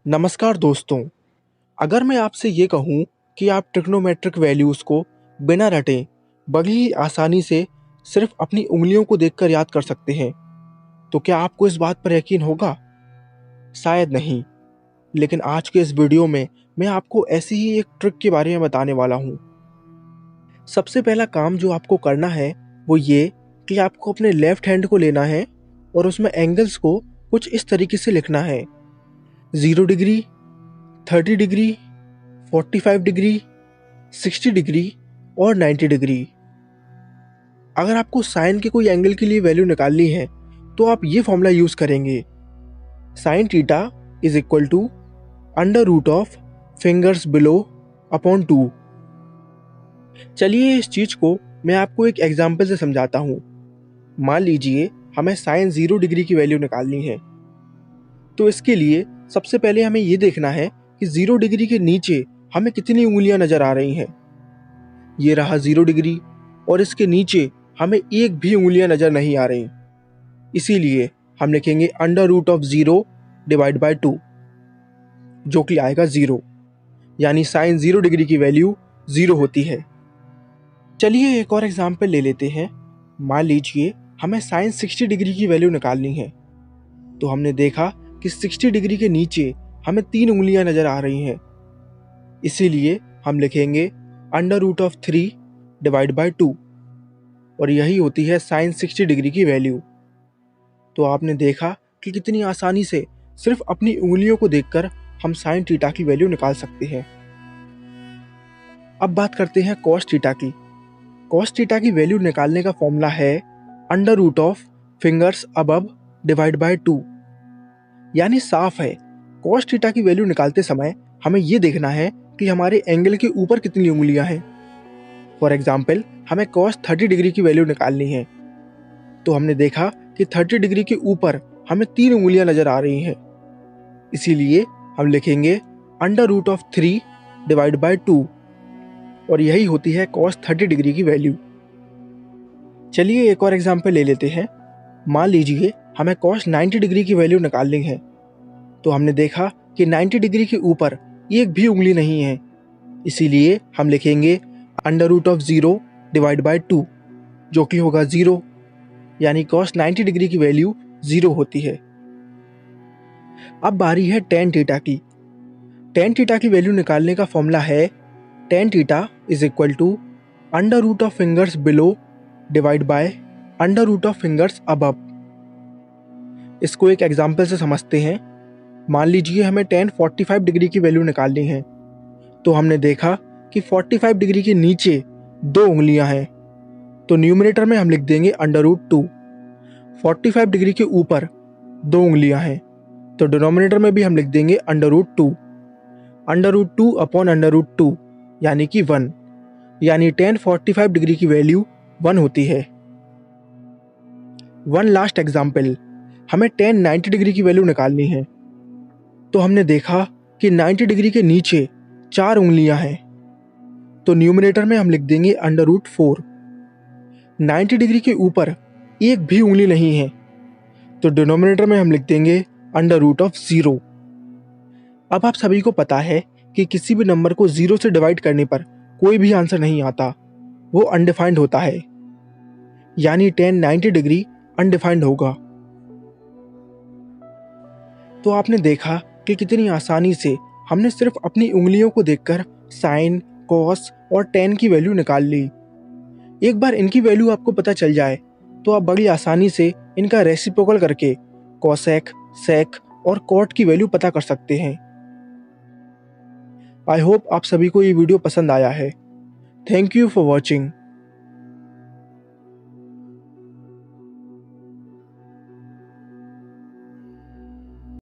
नमस्कार दोस्तों। अगर मैं आपसे ये कहूँ कि आप ट्रिग्नोमेट्रिक वैल्यूज़ को बिना रटे बड़ी ही आसानी से सिर्फ अपनी उंगलियों को देखकर याद कर सकते हैं, तो क्या आपको इस बात पर यकीन होगा? शायद नहीं। लेकिन आज के इस वीडियो में मैं आपको ऐसी ही एक ट्रिक के बारे में बताने वाला हूँ। सबसे पहला काम जो आपको करना है वो ये कि आपको अपने लेफ्ट हैंड को लेना है और उसमें एंगल्स को कुछ इस तरीके से लिखना है: 0 डिग्री, 30 डिग्री, 45 डिग्री, 60 डिग्री और 90 डिग्री। अगर आपको साइन के कोई एंगल के लिए वैल्यू निकालनी है तो आप ये फॉर्मूला यूज़ करेंगे: sine theta is equal to under root of fingers below upon 2। चलिए इस चीज़ को मैं आपको एक एग्जाम्पल से समझाता हूँ। मान लीजिए हमें साइन 0 डिग्री की वैल्यू निकालनी है, तो इसके लिए सबसे पहले हमें ये देखना है कि 0 डिग्री के नीचे हमें कितनी उंगलियां नजर आ रही हैं। ये रहा 0 डिग्री और इसके नीचे हमें एक भी उंगलियां नजर नहीं आ रही। इसीलिए हम लिखेंगे under root of 0 divide by 2, जो कि आएगा 0, यानी साइन 0 डिग्री की वैल्यू 0 होती है। चलिए एक और एग्जाम्पल ले लेते हैं। मान लीजिए हमें साइन 60 डिग्री की वैल्यू निकालनी है, तो हमने देखा कि 60 डिग्री के नीचे हमें 3 उंगलियां नजर आ रही हैं। इसीलिए हम लिखेंगे under root of 3 divide by 2, और यही होती है साइन 60 डिग्री की वैल्यू। तो आपने देखा कि कितनी आसानी से सिर्फ अपनी उंगलियों को देखकर हम साइन थीटा की वैल्यू निकाल सकते हैं। अब बात करते हैं कॉस थीटा की। कॉस थीटा की वैल्यू निकालने का फॉर्मूला है under root of fingers above divide by 2। यानी साफ है, कॉस थीटा की वैल्यू निकालते समय हमें ये देखना है कि हमारे एंगल के ऊपर कितनी उंगलियां हैं। फॉर एग्जाम्पल हमें कॉस 30 डिग्री की वैल्यू निकालनी है, तो हमने देखा कि 30 डिग्री के ऊपर हमें 3 उंगलियां नजर आ रही हैं। इसीलिए हम लिखेंगे under root of 3 divide by 2, और यही होती है कॉस 30 डिग्री की वैल्यू। चलिए एक और एग्जाम्पल ले लेते हैं। मान लीजिए हमें कॉस 90 डिग्री की वैल्यू निकालनी है, तो हमने देखा कि 90 डिग्री के ऊपर एक भी उंगली नहीं है। इसीलिए हम लिखेंगे under root of 0 divide by 2, जो कि होगा 0, यानी कॉस 90 डिग्री की वैल्यू 0 होती है। अब बारी है टेन थीटा की। टेन थीटा की वैल्यू निकालने का फॉर्मूला है tan theta is equal to under root of fingers below divide by under root of fingers above. इसको एक एग्जाम्पल से समझते हैं। मान लीजिए हमें टेन 45 डिग्री की वैल्यू निकालनी है, तो हमने देखा कि 45 डिग्री के नीचे 2 उंगलियां हैं, तो न्यूमरेटर में हम लिख देंगे अंडर रूट 2। 45 डिग्री के ऊपर 2 उंगलियां हैं, तो डिनोमिनेटर में भी हम लिख देंगे under root 2। Under root 2 upon under root 2 यानी कि 1, यानी टेन 45 डिग्री की वैल्यू 1 होती है। वन लास्ट एग्जाम्पल, हमें टेन 90 डिग्री की वैल्यू निकालनी है, तो हमने देखा कि 90 डिग्री के नीचे 4 उंगलियां हैं, तो न्यूमरेटर में हम लिख देंगे अंडर रूट 4। 90 डिग्री के ऊपर एक भी उंगली नहीं है, तो डिनोमिनेटर में हम लिख देंगे अंडर रूट ऑफ 0। अब आप सभी को पता है कि किसी भी नंबर को 0 से डिवाइड करने पर कोई भी आंसर नहीं आता, वो अनडिफाइंड होता है, यानी टेन 90 डिग्री अनडिफाइंड होगा। तो आपने देखा कि कितनी आसानी से हमने सिर्फ अपनी उंगलियों को देखकर साइन, कॉस और टेन की वैल्यू निकाल ली। एक बार इनकी वैल्यू आपको पता चल जाए तो आप बड़ी आसानी से इनका रेसिप्रोकल करके कॉसेक, सेक और कॉट की वैल्यू पता कर सकते हैं। आई होप आप सभी को ये वीडियो पसंद आया है। Thank you for watching.